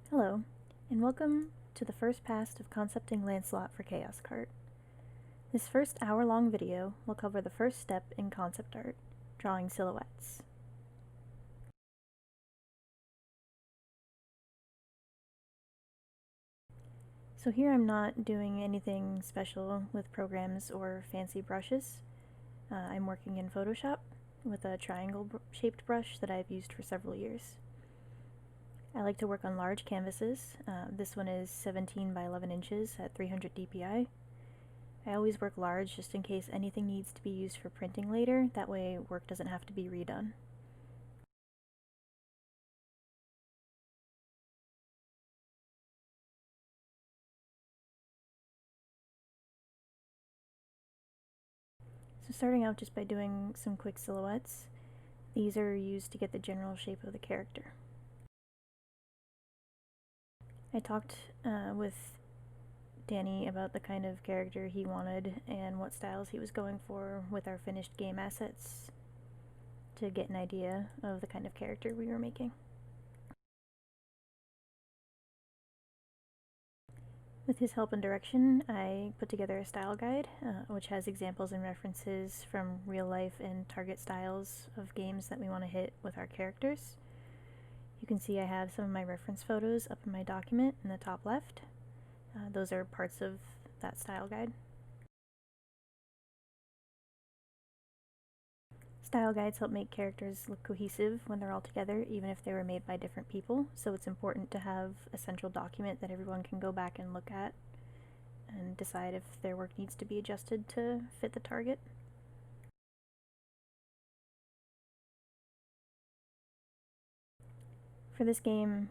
Hello, and welcome to the first pass of concepting Lancelot for Chaos Cart. This first hour-long video will cover the first step in concept art, drawing silhouettes. So here I'm not doing anything special with programs or fancy brushes. I'm working in Photoshop with a triangle-shaped brush that I've used for several years. I like to work on large canvases. This one is 17 by 11 inches at 300 dpi. I always work large just in case anything needs to be used for printing later, that way work doesn't have to be redone. So starting out just by doing some quick silhouettes, these are used to get the general shape of the character. I talked with Danny about the kind of character he wanted and what styles he was going for with our finished game assets to get an idea of the kind of character we were making. With his help and direction, I put together a style guide, which has examples and references from real life and target styles of games that we want to hit with our characters. You can see I have some of my reference photos up in my document in the top left. Those are parts of that style guide. Style guides help make characters look cohesive when they're all together, even if they were made by different people, so it's important to have a central document that everyone can go back and look at and decide if their work needs to be adjusted to fit the target. For this game,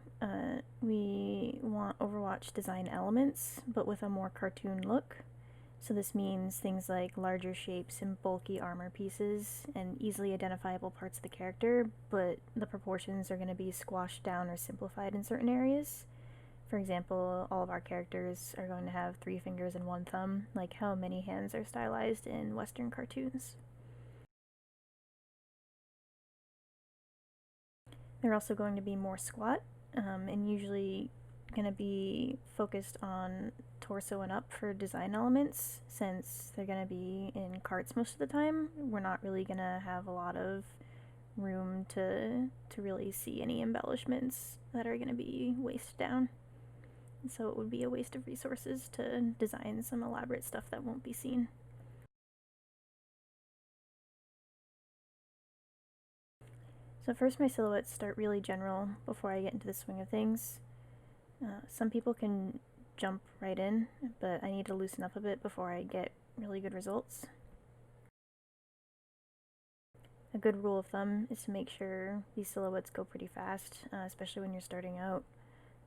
we want Overwatch design elements, but with a more cartoon look. So this means things like larger shapes and bulky armor pieces and easily identifiable parts of the character, but the proportions are going to be squashed down or simplified in certain areas. For example, all of our characters are going to have 3 fingers and 1 thumb, like how many hands are stylized in Western cartoons. They're also going to be more squat, and usually going to be focused on torso and up for design elements, since they're going to be in carts most of the time. We're not really going to have a lot of room to really see any embellishments that are going to be waist down. So it would be a waste of resources to design some elaborate stuff that won't be seen. So first my silhouettes start really general before I get into the swing of things. Some people can jump right in, but I need to loosen up a bit before I get really good results. A good rule of thumb is to make sure these silhouettes go pretty fast, especially when you're starting out.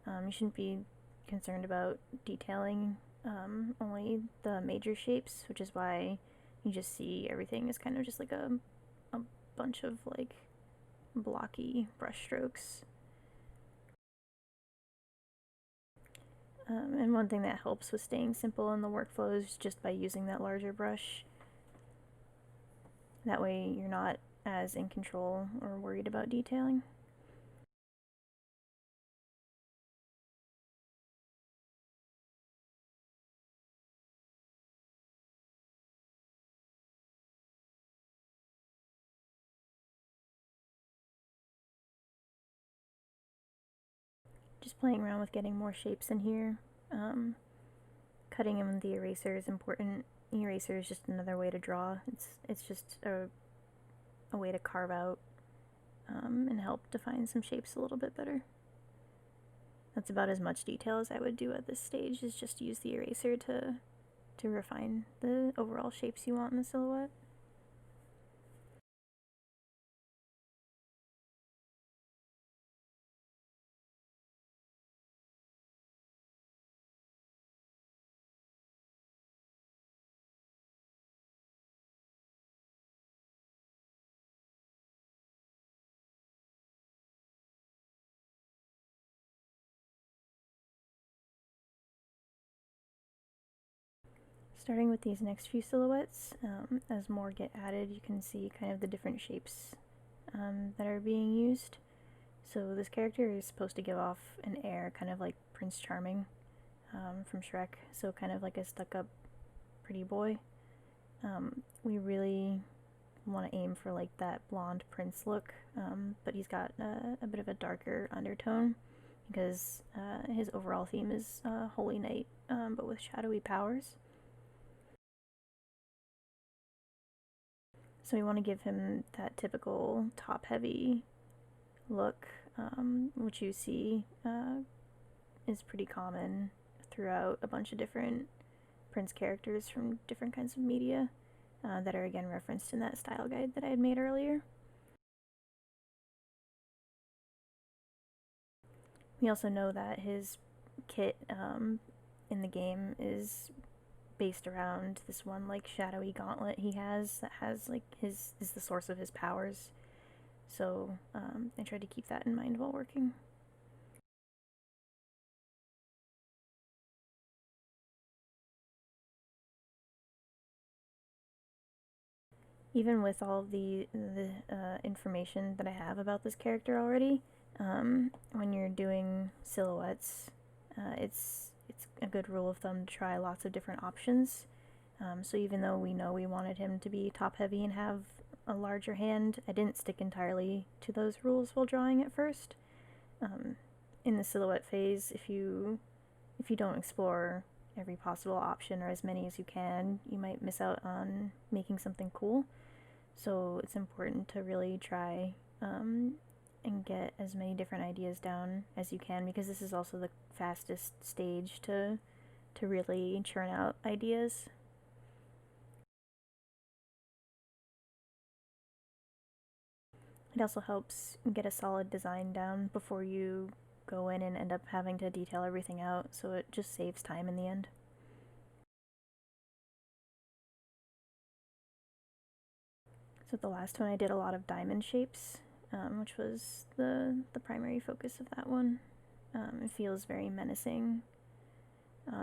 You shouldn't be concerned about detailing only the major shapes, which is why you just see everything as kind of just like a bunch of like blocky brush strokes. And one thing that helps with staying simple in the workflow is just by using that larger brush. That way you're not as in control or worried about detailing. Just playing around with getting more shapes in here. Cutting them with the eraser is important. The eraser is just another way to draw. It's just a way to carve out and help define some shapes a little bit better. That's about as much detail as I would do at this stage, is just use the eraser to refine the overall shapes you want in the silhouette. Starting with these next few silhouettes, as more get added, you can see kind of the different shapes that are being used. So this character is supposed to give off an air kind of like Prince Charming from Shrek, so kind of like a stuck-up pretty boy. We really want to aim for like that blonde prince look, but he's got a bit of a darker undertone because his overall theme is Holy Knight, but with shadowy powers. So we want to give him that typical top-heavy look, which you see is pretty common throughout a bunch of different Prince characters from different kinds of media that are again referenced in that style guide that I had made earlier. We also know that his kit in the game is based around this one like shadowy gauntlet he has that has like his is the source of his powers. So I tried to keep that in mind while working. Even with all of the information that I have about this character already, when you're doing silhouettes, it's a good rule of thumb to try lots of different options. So even though we know we wanted him to be top heavy and have a larger hand, I didn't stick entirely to those rules while drawing at first. In the silhouette phase, if you don't explore every possible option or as many as you can, you might miss out on making something cool. So it's important to really try and get as many different ideas down as you can, because this is also the fastest stage to really churn out ideas. It also helps get a solid design down before you go in and end up having to detail everything out, so it just saves time in the end. So the last one I did a lot of diamond shapes, which was the primary focus of that one. It feels very menacing.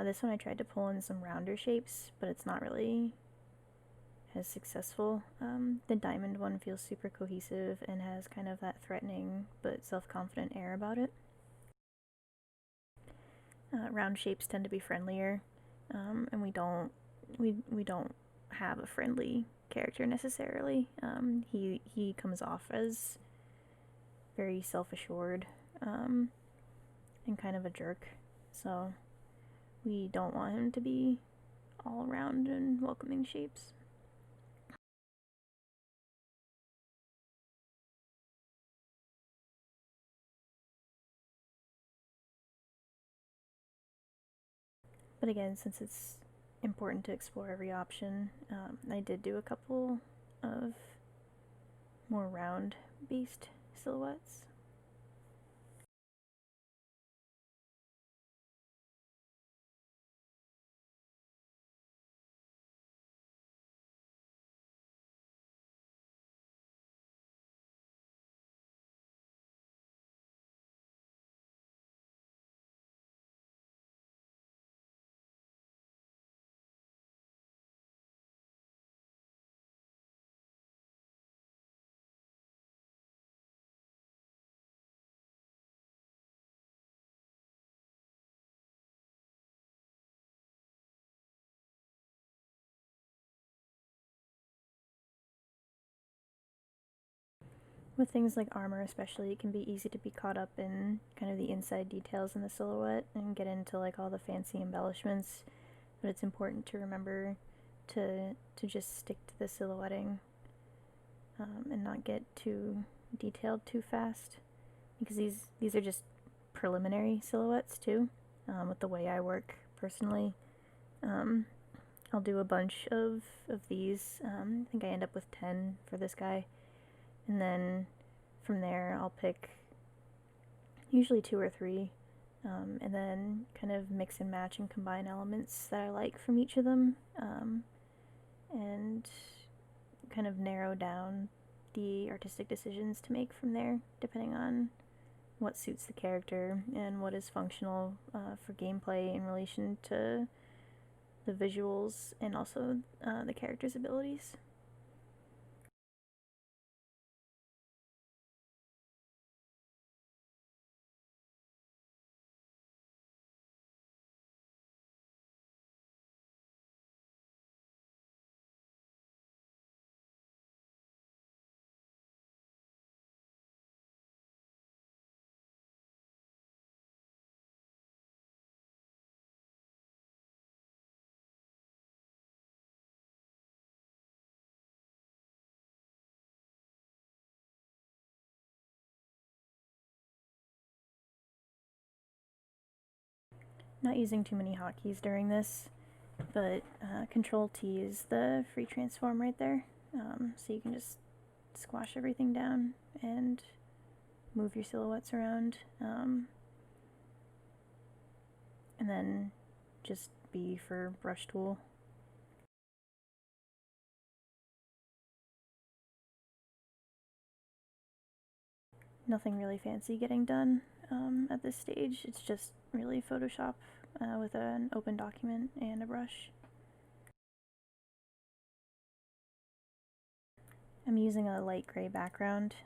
This one I tried to pull in some rounder shapes, but it's not really as successful. The diamond one feels super cohesive and has kind of that threatening but self-confident air about it. Round shapes tend to be friendlier, and we don't have a friendly character necessarily. He comes off as very self-assured and kind of a jerk, so we don't want him to be all round and welcoming shapes. But again, since it's important to explore every option, I did do a couple of more round based silhouettes. With things like armor, especially, it can be easy to be caught up in kind of the inside details in the silhouette and get into like all the fancy embellishments. But it's important to remember to just stick to the silhouetting and not get too detailed too fast, because these are just preliminary silhouettes too. With the way I work personally, I'll do a bunch of these. I think I end up with 10 for this guy, and then from there I'll pick usually 2 or 3, and then kind of mix and match and combine elements that I like from each of them, and kind of narrow down the artistic decisions to make from there, depending on what suits the character and what is functional for gameplay in relation to the visuals and also the character's abilities. Not using too many hotkeys during this, but Control T is the free transform right there. So you can just squash everything down and move your silhouettes around. And then just B for brush tool. Nothing really fancy getting done at this stage. It's just really Photoshop with an open document and a brush. I'm using a light gray background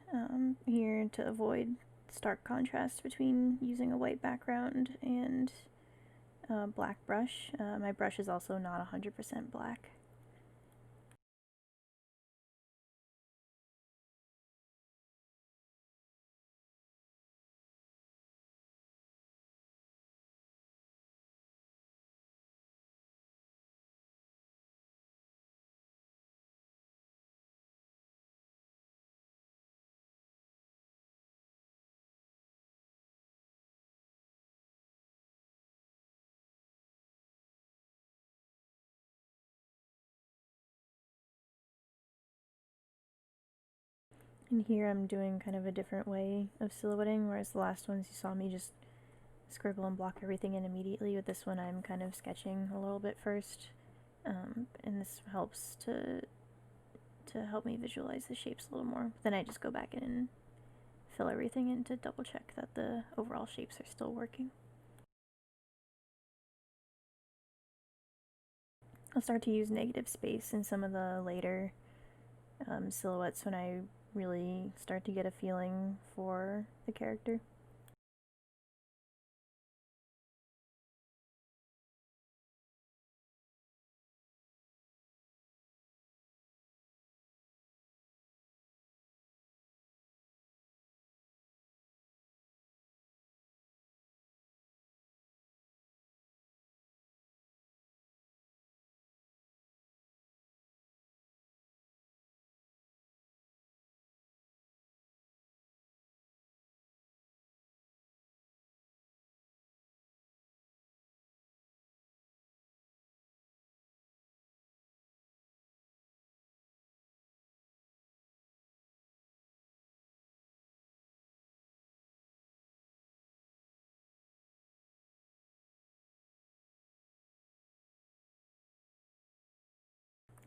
here to avoid stark contrast between using a white background and a black brush. My brush is also not 100% black. And here I'm doing kind of a different way of silhouetting, whereas the last ones you saw me just scribble and block everything in immediately. With this one I'm kind of sketching a little bit first, and this helps to help me visualize the shapes a little more. Then I just go back in and fill everything in to double check that the overall shapes are still working. I'll start to use negative space in some of the later silhouettes when I really start to get a feeling for the character.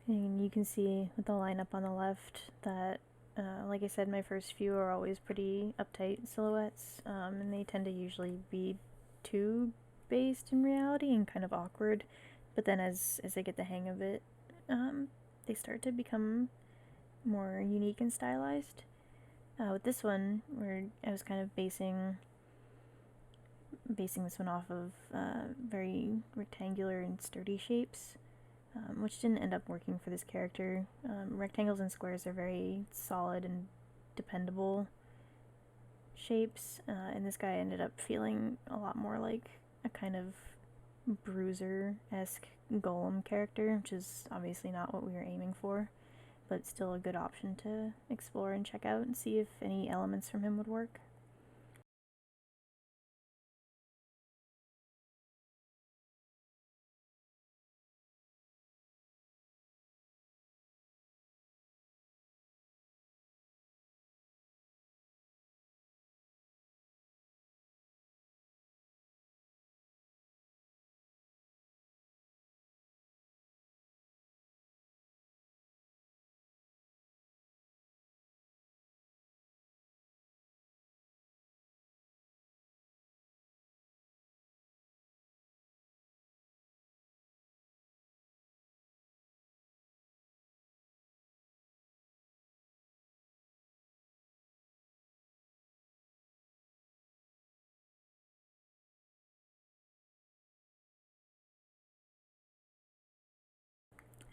And you can see with the lineup on the left that, like I said, my first few are always pretty uptight silhouettes, and they tend to usually be too based in reality and kind of awkward. But then as I get the hang of it, they start to become more unique and stylized. With this one, where I was kind of basing this one off of very rectangular and sturdy shapes, which didn't end up working for this character. Rectangles and squares are very solid and dependable shapes, and this guy ended up feeling a lot more like a kind of bruiser-esque golem character, which is obviously not what we were aiming for, but still a good option to explore and check out and see if any elements from him would work.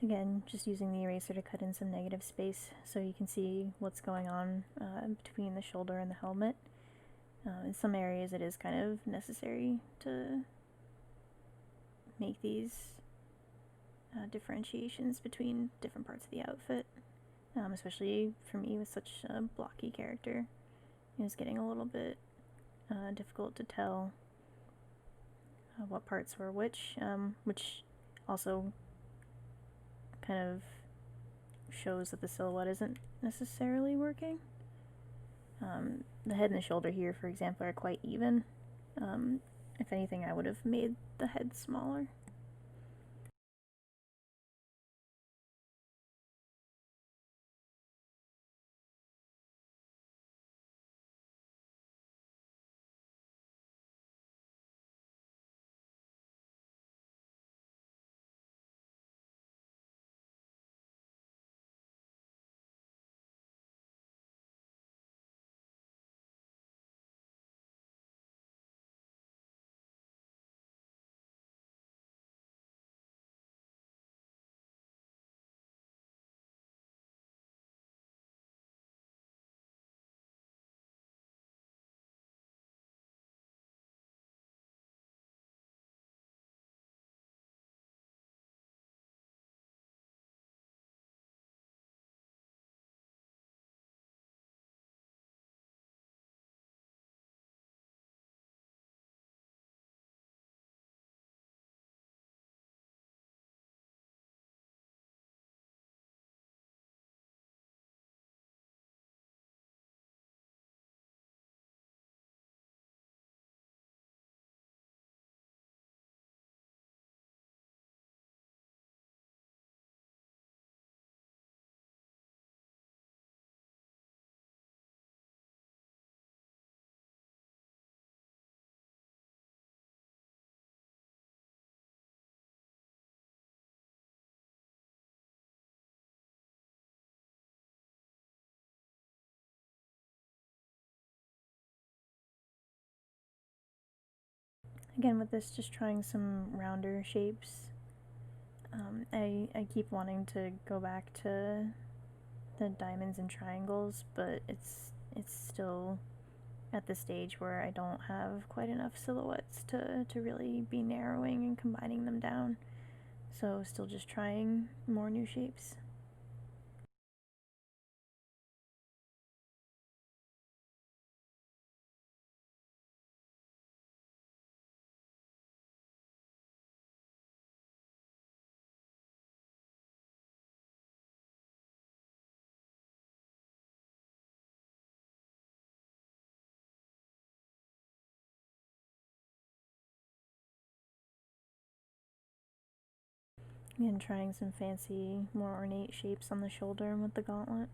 Again, just using the eraser to cut in some negative space so you can see what's going on between the shoulder and the helmet. In some areas it is kind of necessary to make these differentiations between different parts of the outfit, especially for me with such a blocky character. It was getting a little bit difficult to tell what parts were which also kind of shows that the silhouette isn't necessarily working. The head and the shoulder here, for example, are quite even. If anything, I would have made the head smaller. Again, with this, just trying some rounder shapes. I keep wanting to go back to the diamonds and triangles, but it's still at the stage where I don't have quite enough silhouettes to really be narrowing and combining them down. So still just trying more new shapes. Again, trying some fancy, more ornate shapes on the shoulder with the gauntlet.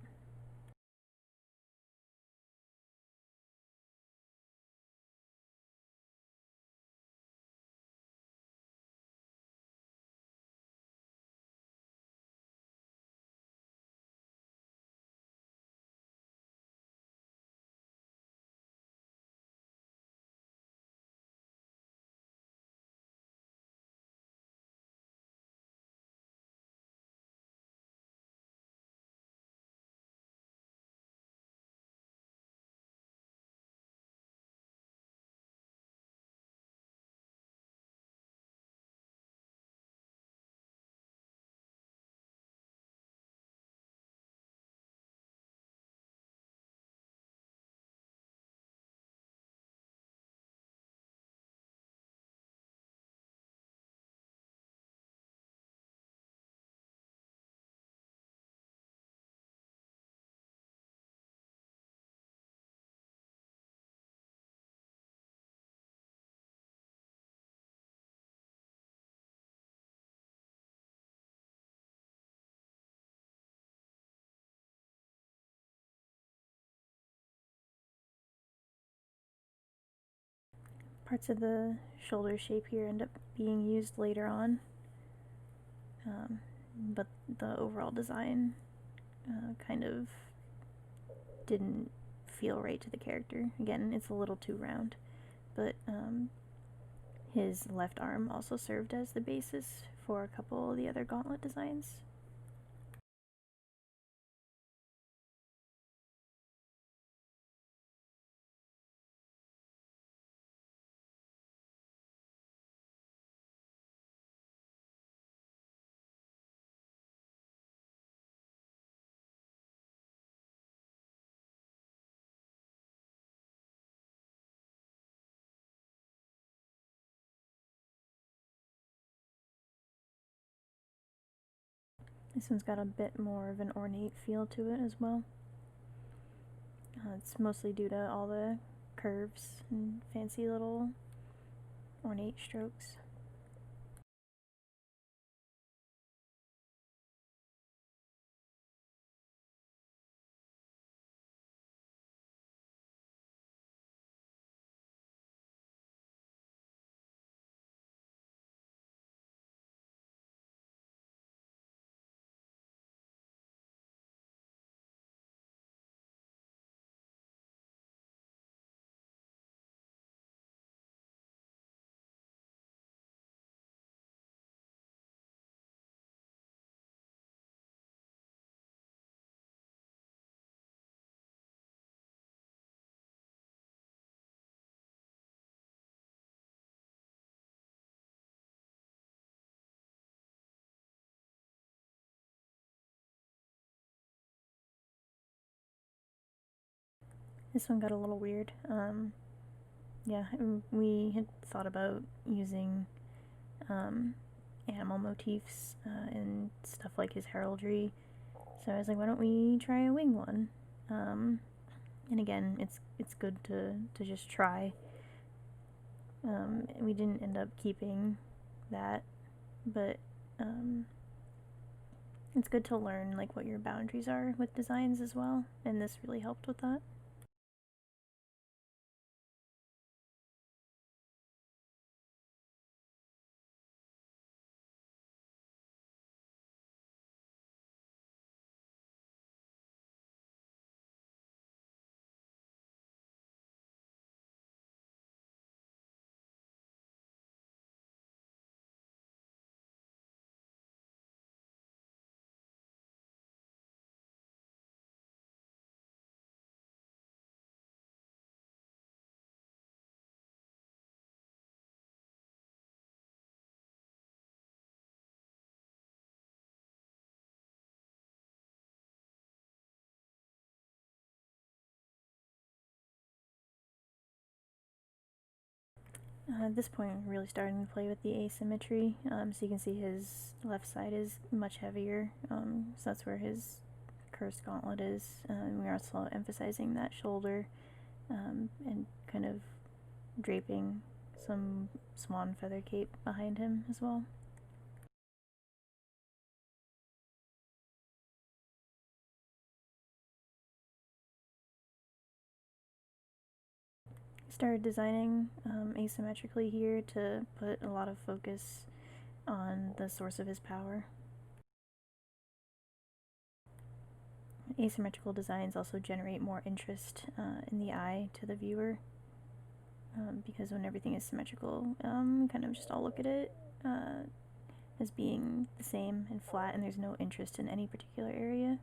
Parts of the shoulder shape here end up being used later on, but the overall design kind of didn't feel right to the character. Again, it's a little too round, but his left arm also served as the basis for a couple of the other gauntlet designs. This one's got a bit more of an ornate feel to it as well. It's mostly due to all the curves and fancy little ornate strokes. This one got a little weird. Yeah, we had thought about using animal motifs and stuff like his heraldry. So I was like, why don't we try a wing one? And again, it's good to just try. We didn't end up keeping that, but it's good to learn like what your boundaries are with designs as well, and this really helped with that. At this point, I'm really starting to play with the asymmetry. So you can see his left side is much heavier, so that's where his cursed gauntlet is. We're also emphasizing that shoulder and kind of draping some swan feather cape behind him as well. Started designing asymmetrically here to put a lot of focus on the source of his power. Asymmetrical designs also generate more interest in the eye to the viewer, because when everything is symmetrical, kind of just all look at it as being the same and flat, and there's no interest in any particular area.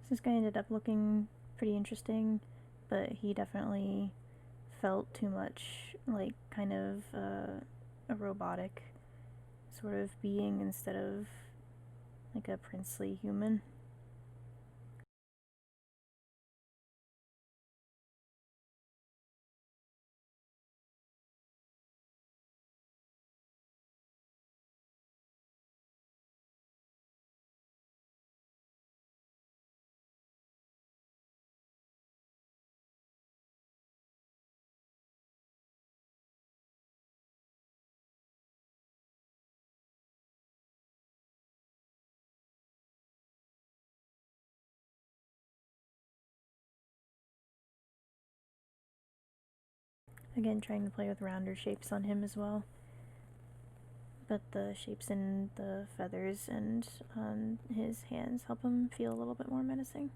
So this guy ended up looking pretty interesting, but he definitely felt too much like kind of a robotic sort of being instead of like a princely human. Again, trying to play with rounder shapes on him as well. But the shapes in the feathers and on his hands help him feel a little bit more menacing.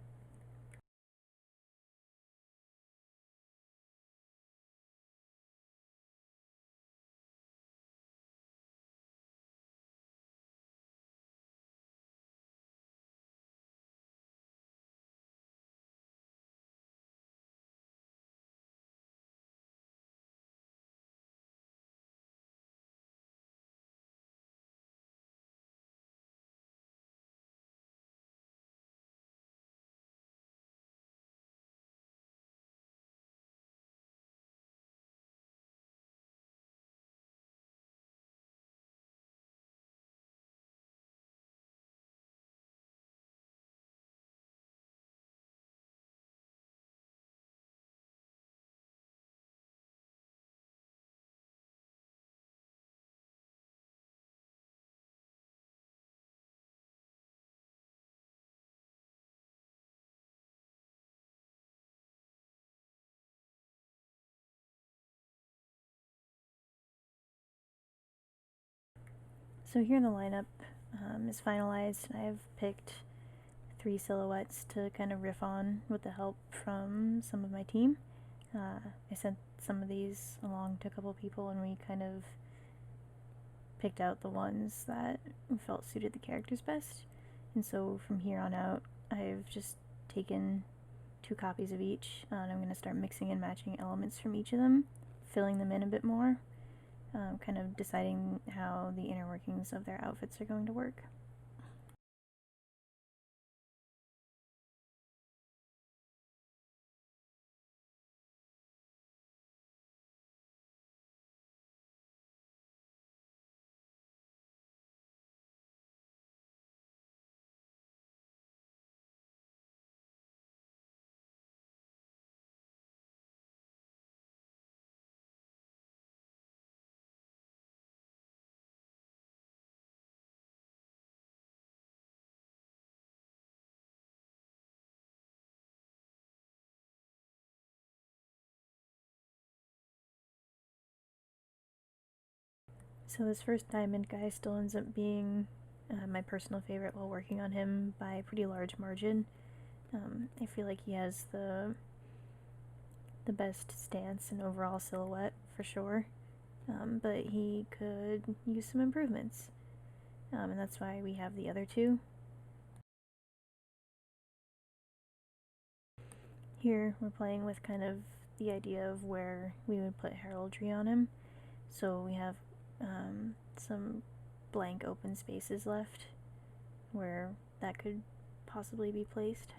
So here the lineup is finalized, and I've picked 3 silhouettes to kind of riff on with the help from some of my team. I sent some of these along to a couple people, and we kind of picked out the ones that we felt suited the characters best. And so from here on out, I've just taken 2 copies of each, and I'm going to start mixing and matching elements from each of them, filling them in a bit more, kind of deciding how the inner workings of their outfits are going to work. So this first diamond guy still ends up being my personal favorite while working on him by a pretty large margin. I feel like he has the best stance and overall silhouette for sure, but he could use some improvements, and that's why we have the other 2. Here we're playing with kind of the idea of where we would put heraldry on him. So we have some blank open spaces left where that could possibly be placed.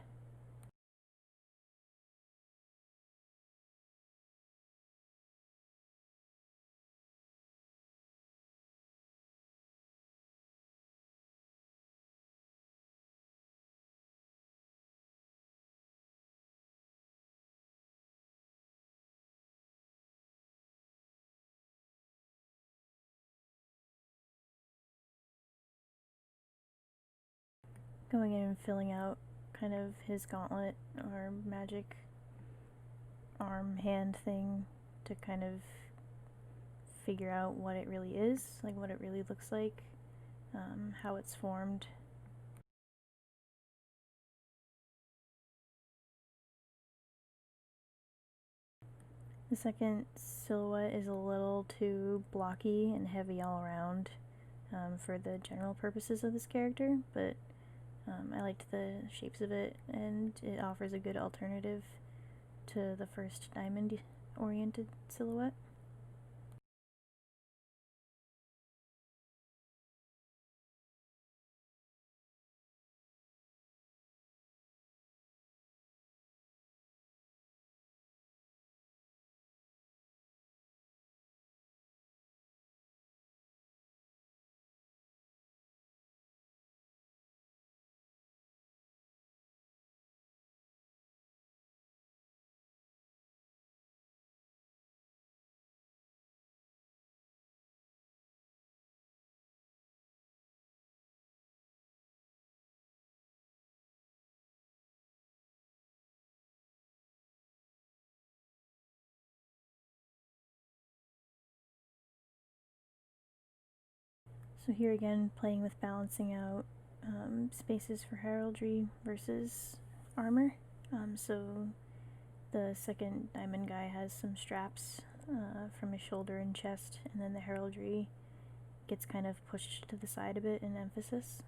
Going in and filling out kind of his gauntlet or magic arm hand thing to kind of figure out what it really is, like what it really looks like, how it's formed. The second silhouette is a little too blocky and heavy all around for the general purposes of this character, but I liked the shapes of it, and it offers a good alternative to the first diamond-oriented silhouette. So here again, playing with balancing out spaces for heraldry versus armor. So the second diamond guy has some straps from his shoulder and chest, and then the heraldry gets kind of pushed to the side a bit in emphasis.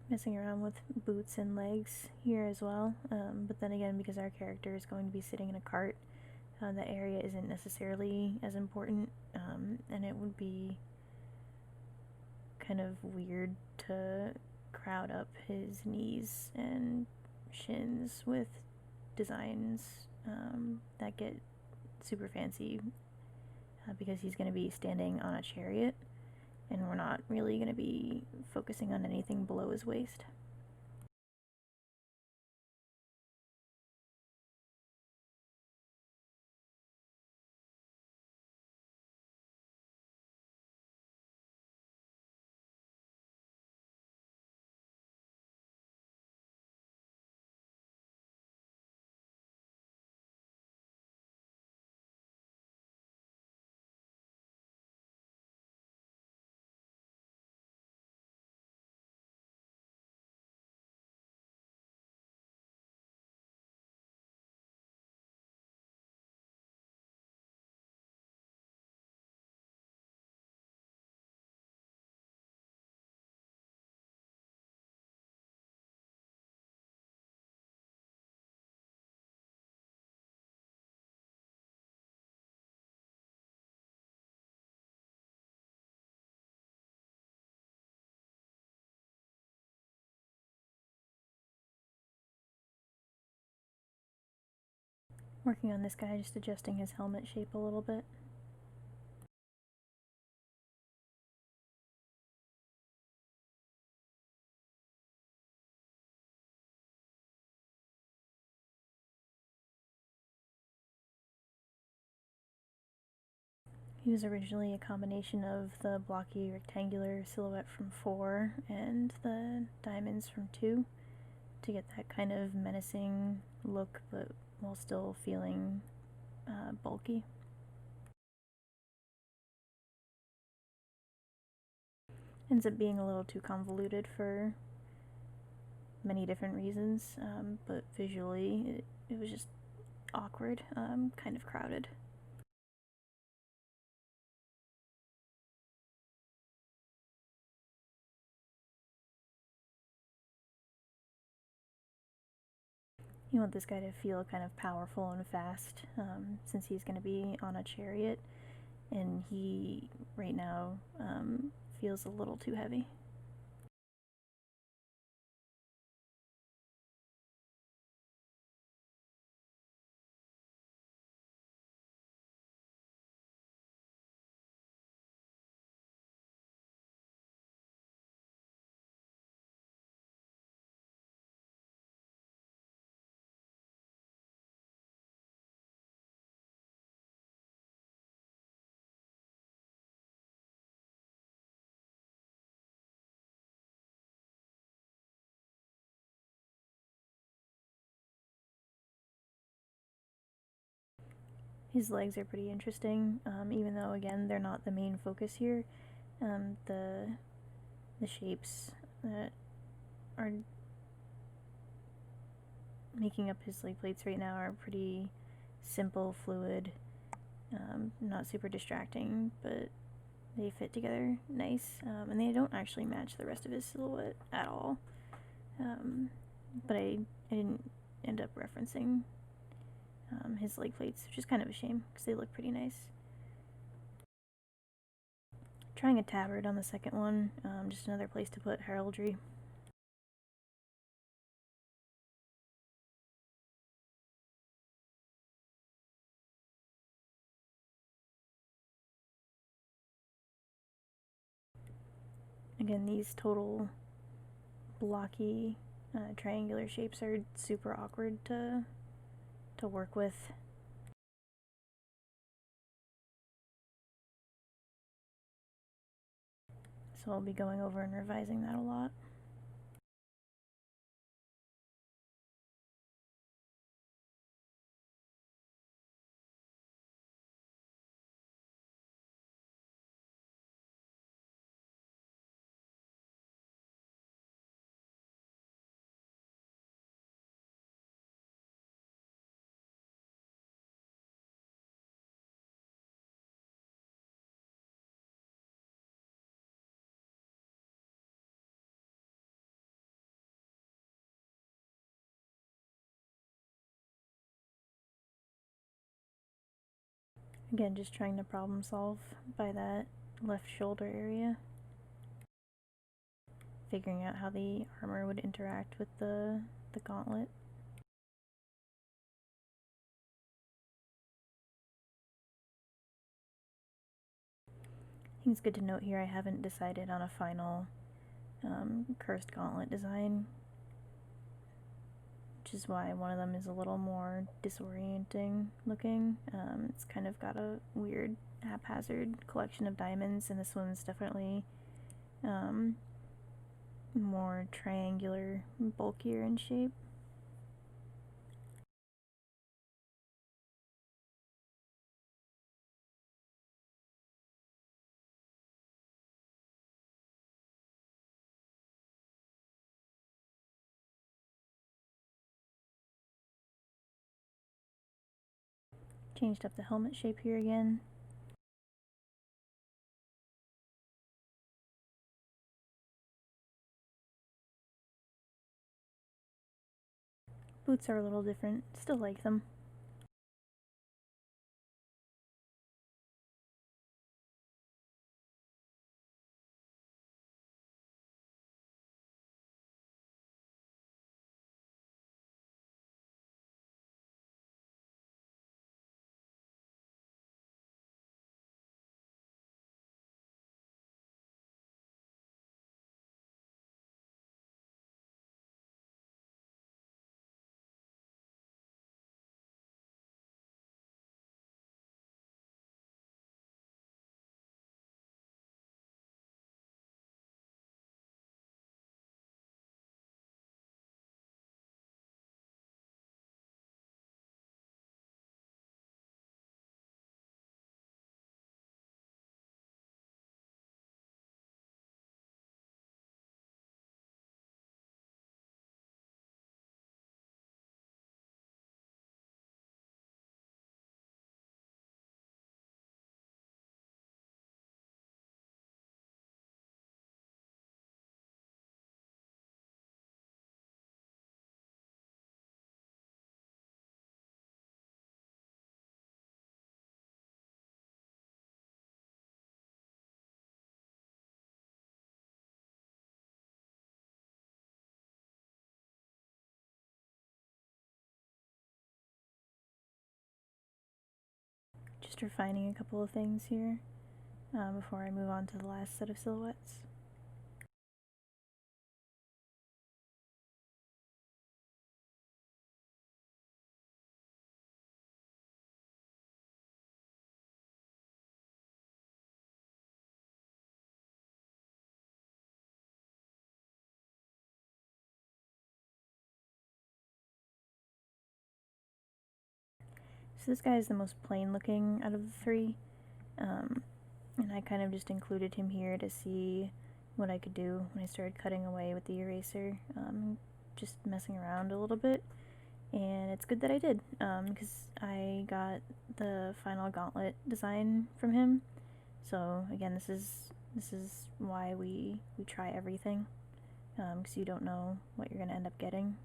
messing around with boots and legs here as well. But then again, because our character is going to be sitting in a cart, the area isn't necessarily as important, and it would be kind of weird to crowd up his knees and shins with designs that get super fancy because he's going to be standing on a chariot, and we're not really going to be focusing on anything below his waist. Working on this guy, just adjusting his helmet shape a little bit. He was originally a combination of the blocky rectangular silhouette from 4 and the diamonds from 2 to get that kind of menacing look, but while still feeling bulky. Ends up being a little too convoluted for many different reasons, but visually it was just awkward, kind of crowded. You want this guy to feel kind of powerful and fast, since he's going to be on a chariot, and he right now feels a little too heavy. His legs are pretty interesting, even though again they're not the main focus here. The shapes that are making up his leg plates right now are pretty simple, fluid, not super distracting, but they fit together nice, and they don't actually match the rest of his silhouette at all. But I didn't end up referencing his leg plates, which is kind of a shame because they look pretty nice. Trying a tabard on the second one, just another place to put heraldry. Again, these total blocky triangular shapes are super awkward to work with. So I'll be going over and revising that a lot. Again, just trying to problem solve by that left shoulder area. Figuring out how the armor would interact with the gauntlet. I think it's good to note here I haven't decided on a final cursed gauntlet design, which is why one of them is a little more disorienting looking. It's kind of got a weird haphazard collection of diamonds, and this one's definitely more triangular, bulkier in shape. Changed up the helmet shape here again. Boots are a little different, still like them. Just refining a couple of things here before I move on to the last set of silhouettes. So this guy is the most plain looking out of the three, and I kind of just included him here to see what I could do when I started cutting away with the eraser, just messing around a little bit, and it's good that I did, because I got the final gauntlet design from him. So again, this is why we try everything, because you don't know what you're gonna end up getting.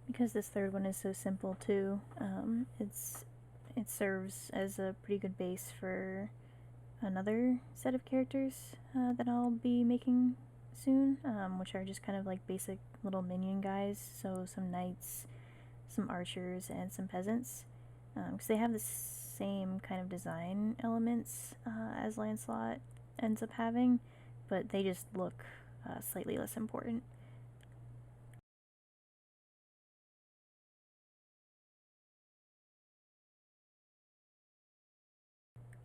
Because this third one is so simple too, it serves as a pretty good base for another set of characters that I'll be making soon, which are just kind of like basic little minion guys. So some knights, some archers and some peasants, because they have the same kind of design elements as Lancelot ends up having, but they just look slightly less important.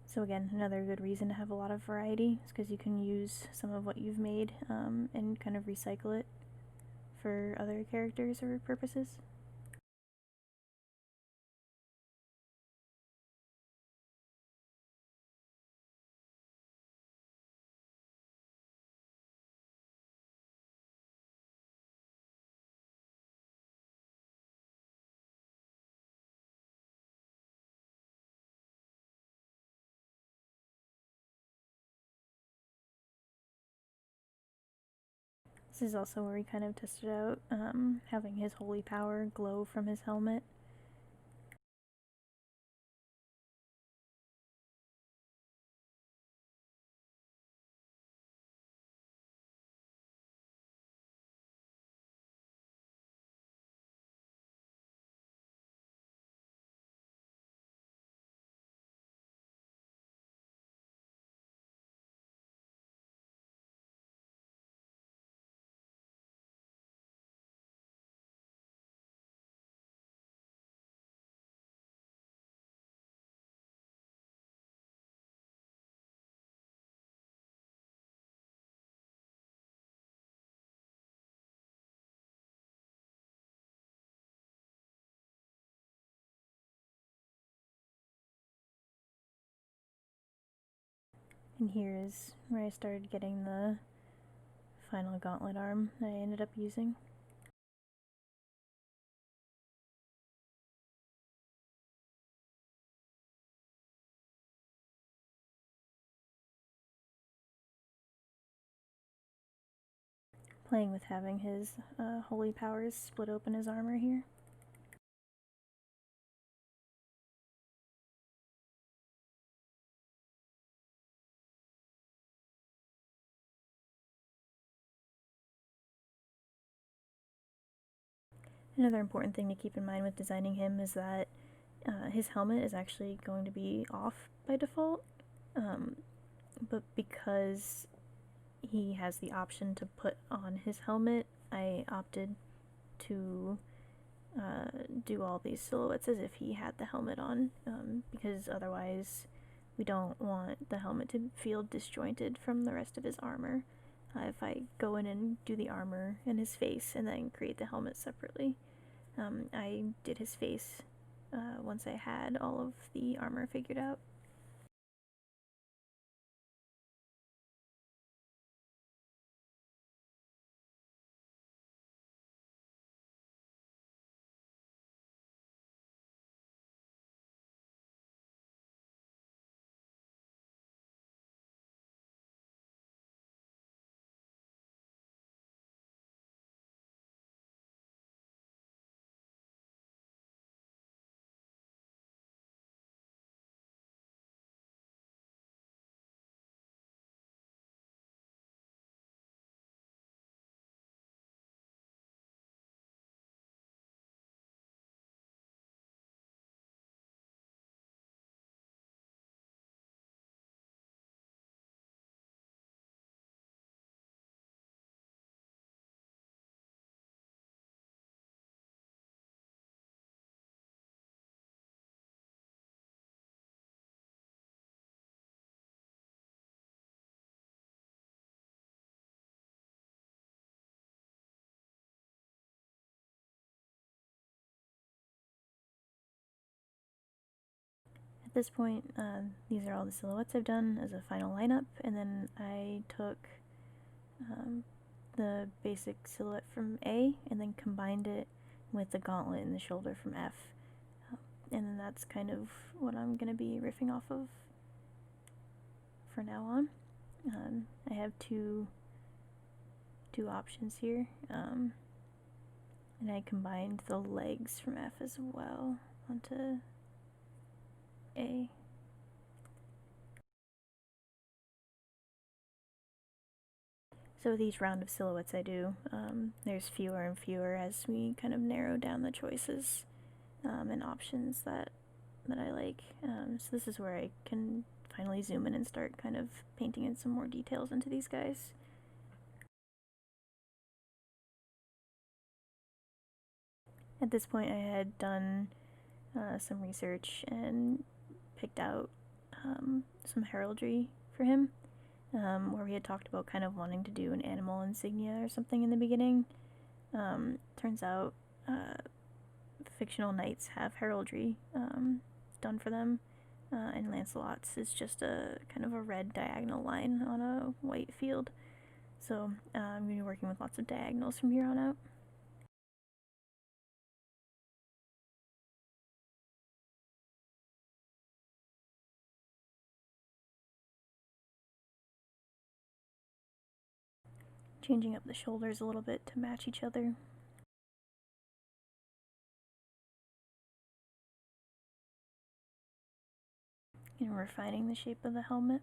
So again, another good reason to have a lot of variety is because you can use some of what you've made and kind of recycle it for other characters or purposes. This is also where he kind of tested out having his holy power glow from his helmet. And here is where I started getting the final gauntlet arm that I ended up using. Playing with having his holy powers split open his armor here. Another important thing to keep in mind with designing him is that his helmet is actually going to be off by default, but because he has the option to put on his helmet, I opted to do all these silhouettes as if he had the helmet on, because otherwise we don't want the helmet to feel disjointed from the rest of his armor. If I go in and do the armor and his face and then create the helmet separately. I did his face once I had all of the armor figured out. At this point, these are all the silhouettes I've done as a final lineup, and then I took the basic silhouette from A and then combined it with the gauntlet in the shoulder from F. And then that's kind of what I'm going to be riffing off of for now on. I have two options here, and I combined the legs from F as well onto A. So with each round of silhouettes I do, there's fewer and fewer as we kind of narrow down the choices. and options that I like. So this is where I can finally zoom in and start kind of painting in some more details into these guys. At this point, I had done some research and picked out some heraldry for him, where we had talked about kind of wanting to do an animal insignia or something in the beginning. Turns out fictional knights have heraldry done for them, and Lancelot's is just a kind of a red diagonal line on a white field. So I'm going to be working with lots of diagonals from here on out. Changing up the shoulders a little bit to match each other. And refining the shape of the helmet.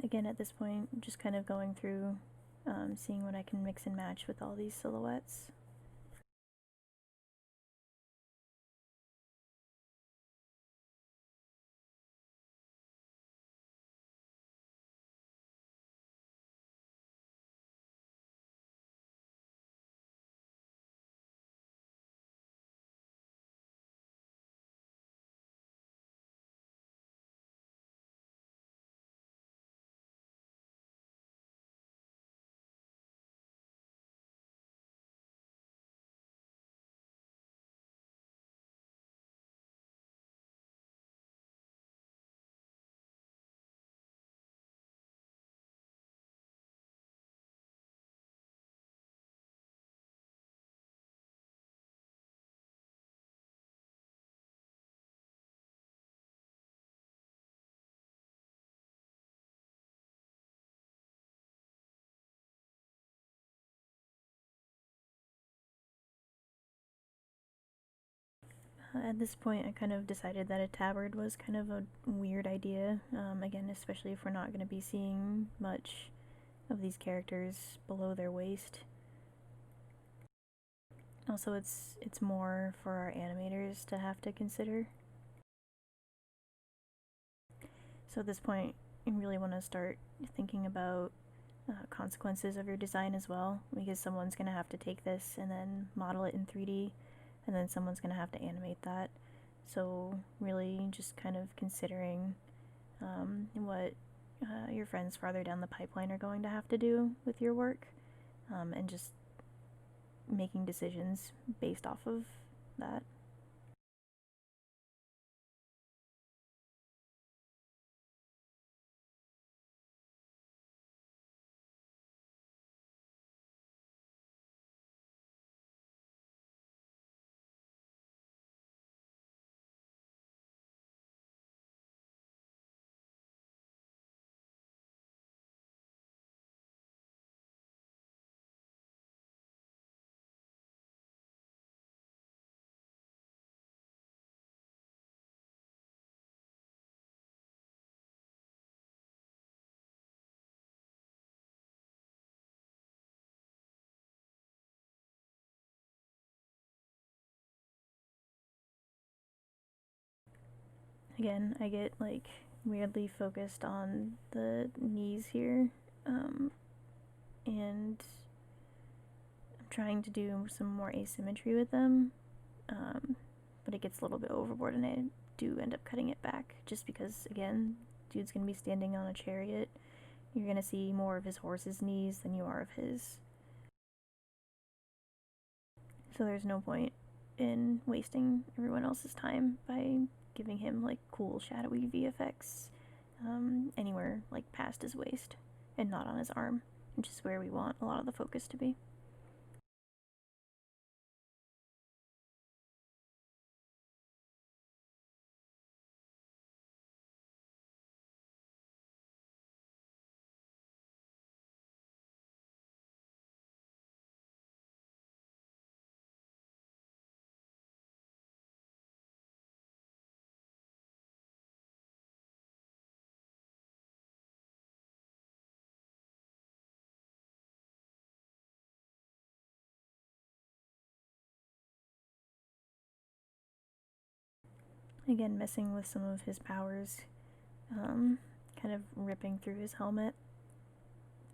Again, at this point, just kind of going through, seeing what I can mix and match with all these silhouettes. At this point, I kind of decided that a tabard was kind of a weird idea. Again, especially if we're not going to be seeing much of these characters below their waist. Also, it's more for our animators to have to consider. So at this point, you really want to start thinking about consequences of your design as well, because someone's going to have to take this and then model it in 3D, and then someone's going to have to animate that. So really just kind of considering what your friends farther down the pipeline are going to have to do with your work, and just making decisions based off of that. Again, I get like weirdly focused on the knees here, and I'm trying to do some more asymmetry with them, but it gets a little bit overboard and I do end up cutting it back just because, again, dude's gonna be standing on a chariot. You're gonna see more of his horse's knees than you are of his. So there's no point in wasting everyone else's time by giving him like cool shadowy VFX anywhere like past his waist and not on his arm, which is where we want a lot of the focus to be. Again, messing with some of his powers, kind of ripping through his helmet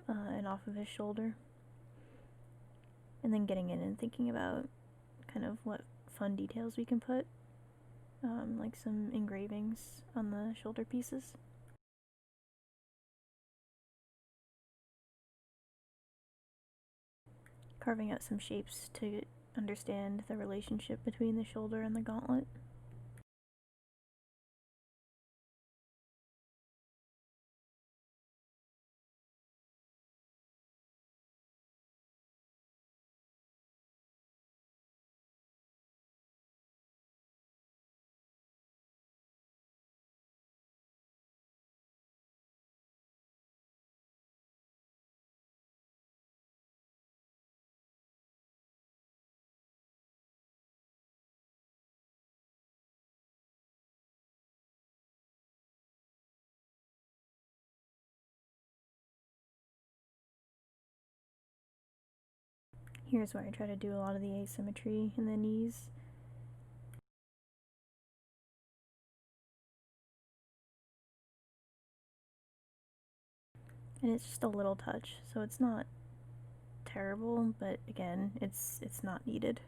and off of his shoulder. And then getting in and thinking about kind of what fun details we can put, like some engravings on the shoulder pieces. Carving out some shapes to understand the relationship between the shoulder and the gauntlet. Here's where I try to do a lot of the asymmetry in the knees. And it's just a little touch, so it's not terrible, but again, it's not needed.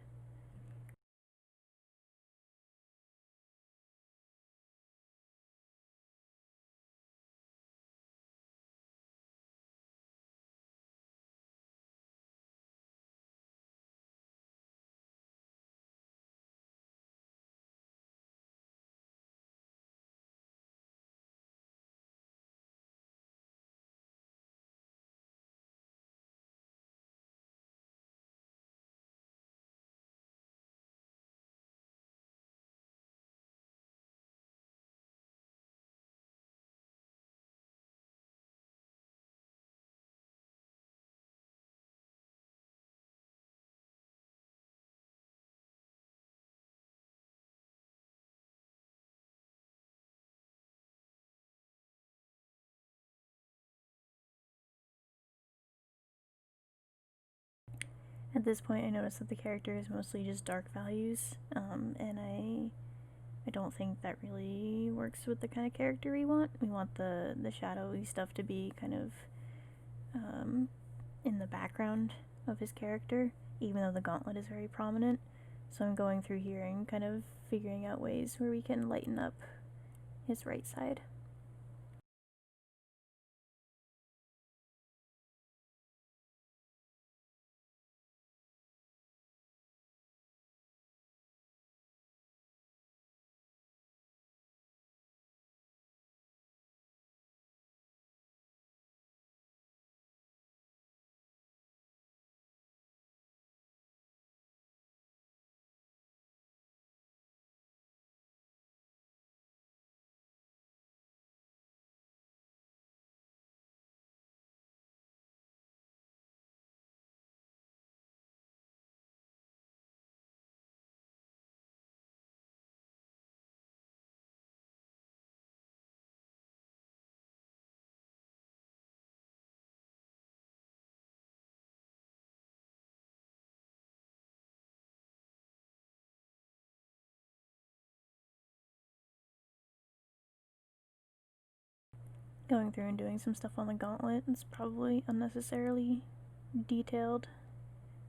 At this point, I notice that the character is mostly just dark values, and I don't think that really works with the kind of character we want. We want the shadowy stuff to be kind of in the background of his character, even though the gauntlet is very prominent. So I'm going through here and kind of figuring out ways where we can lighten up his right side. going through and doing some stuff on the gauntlet. It's probably unnecessarily detailed,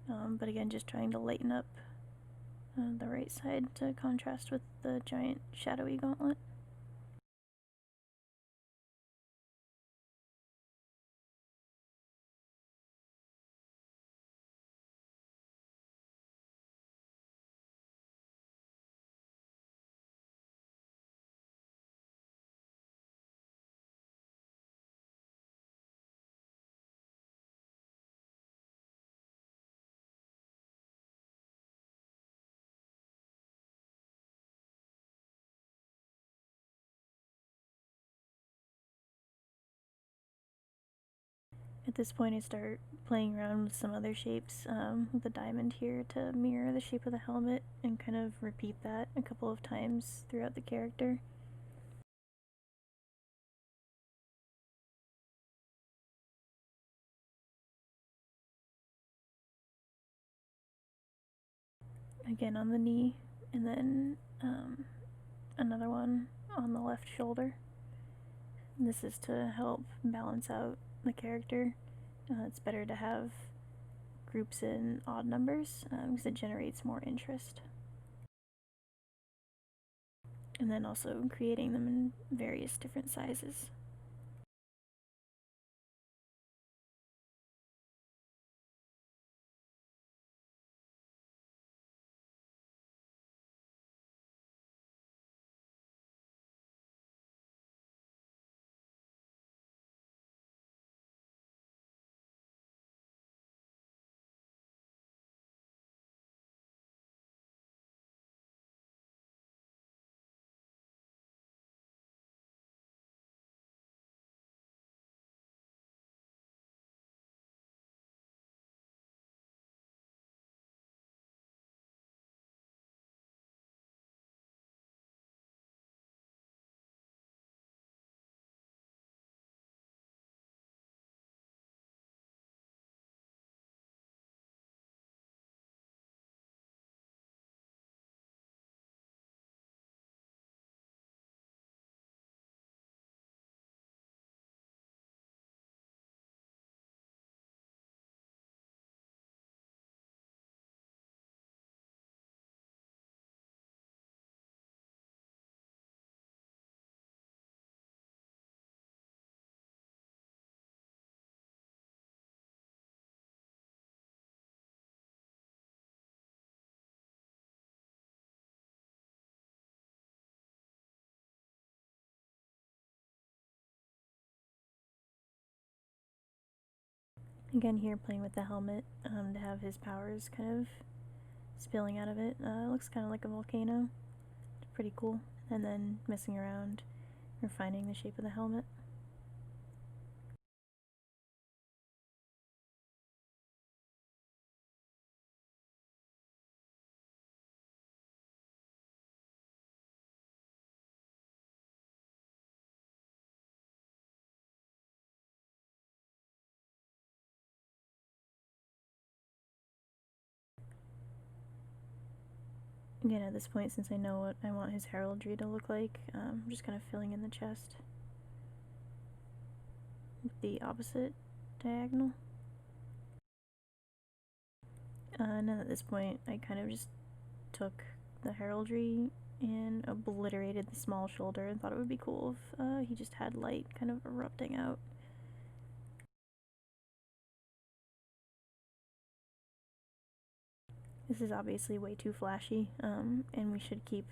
but again, just trying to lighten up the right side to contrast with the giant shadowy gauntlet. At this point, I start playing around with some other shapes with the diamond here to mirror the shape of the helmet and kind of repeat that a couple of times throughout the character. Again on the knee, and then another one on the left shoulder. This is to help balance out the character. It's better to have groups in odd numbers because it generates more interest. And then also creating them in various different sizes. Again, here playing with the helmet to have his powers kind of spilling out of it. It looks kind of like a volcano. It's pretty cool. And then messing around, refining the shape of the helmet. Again, at this point, since I know what I want his heraldry to look like, I'm just kind of filling in the chest with the opposite diagonal. And then at this point, I kind of just took the heraldry and obliterated the small shoulder and thought it would be cool if he just had light kind of erupting out. This is obviously way too flashy, and we should keep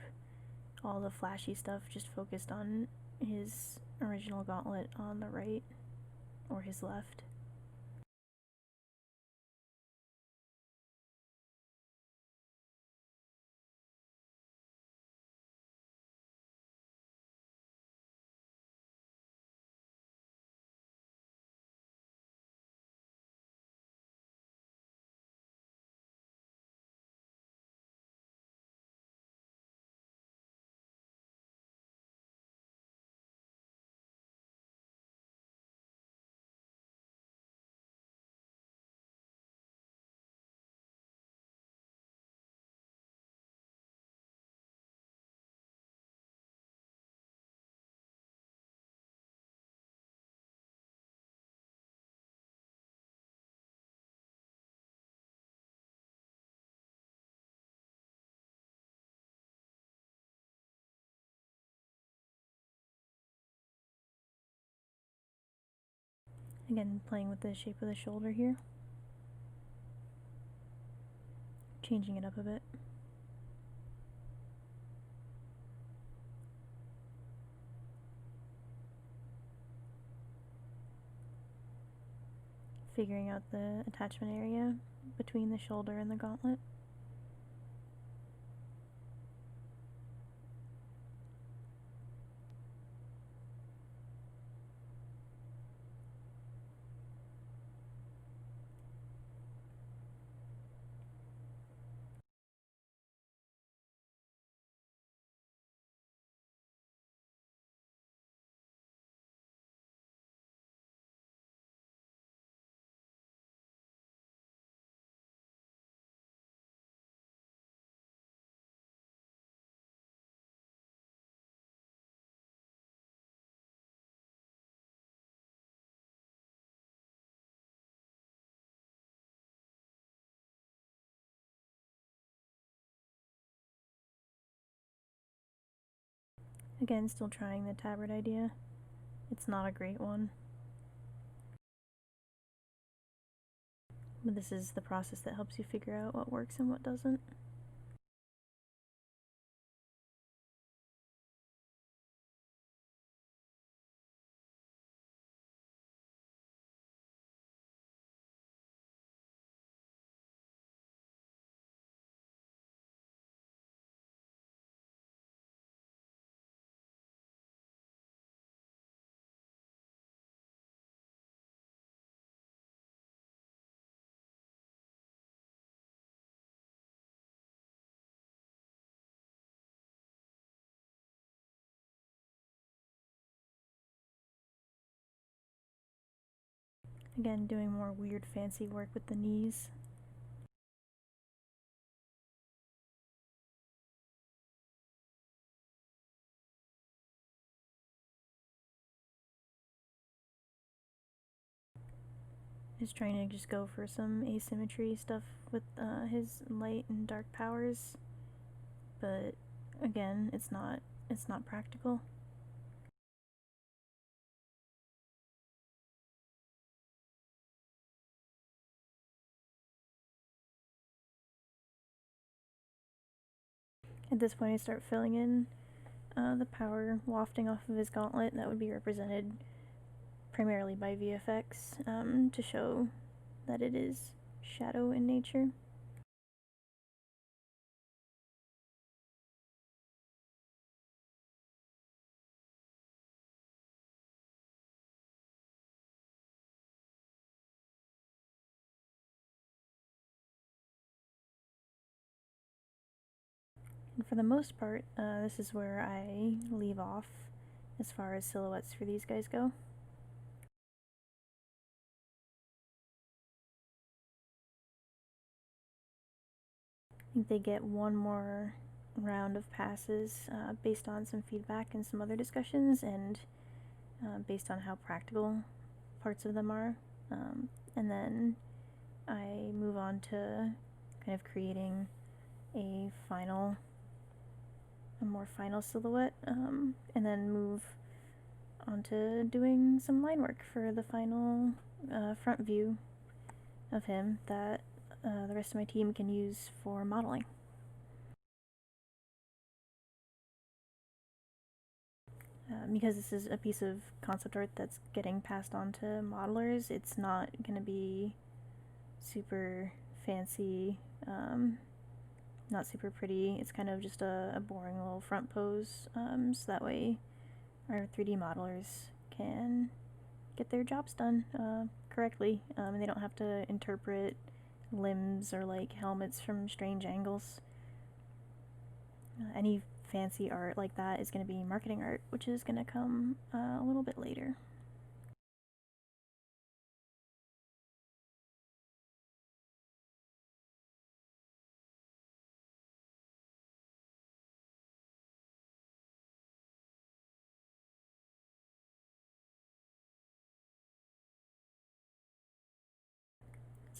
all the flashy stuff just focused on his original gauntlet on the right or his left. Again, playing with the shape of the shoulder here. Changing it up a bit. Figuring out the attachment area between the shoulder and the gauntlet. Again, still trying the tabard idea. It's not a great one. But this is the process that helps you figure out what works and what doesn't. Again, doing more weird fancy work with the knees. Is trying to just go for some asymmetry stuff with his light and dark powers, but again, it's not practical. At this point, I start filling in the power wafting off of his gauntlet. That would be represented primarily by VFX to show that it is shadow in nature. And for the most part, this is where I leave off as far as silhouettes for these guys go. I think they get one more round of passes based on some feedback and some other discussions, and based on how practical parts of them are. And then I move on to kind of creating a more final silhouette, and then move on to doing some line work for the final front view of him that the rest of my team can use for modeling. Because this is a piece of concept art that's getting passed on to modelers, it's not going to be super fancy, not super pretty. It's kind of just a boring little front pose, so that way our 3D modelers can get their jobs done correctly, and they don't have to interpret limbs or like helmets from strange angles. Any fancy art like that is going to be marketing art, which is going to come a little bit later.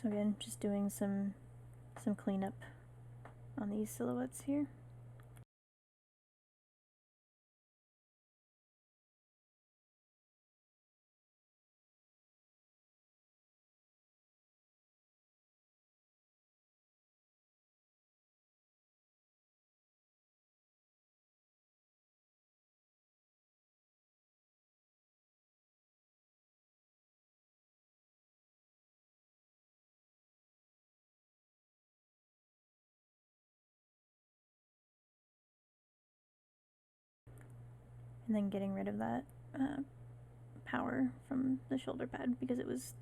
So again, just doing some cleanup on these silhouettes here. and then getting rid of that power from the shoulder pad because it was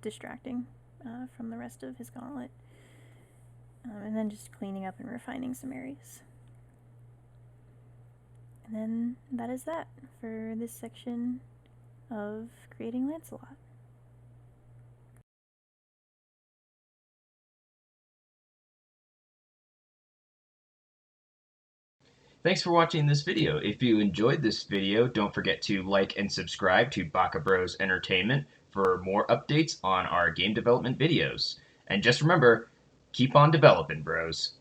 distracting from the rest of his gauntlet. And then just cleaning up and refining some areas. And then that is that for this section of creating Lancelot. Thanks for watching this video. If you enjoyed this video, don't forget to like and subscribe to Baka Bros Entertainment for more updates on our game development videos. And just remember, keep on developing, bros.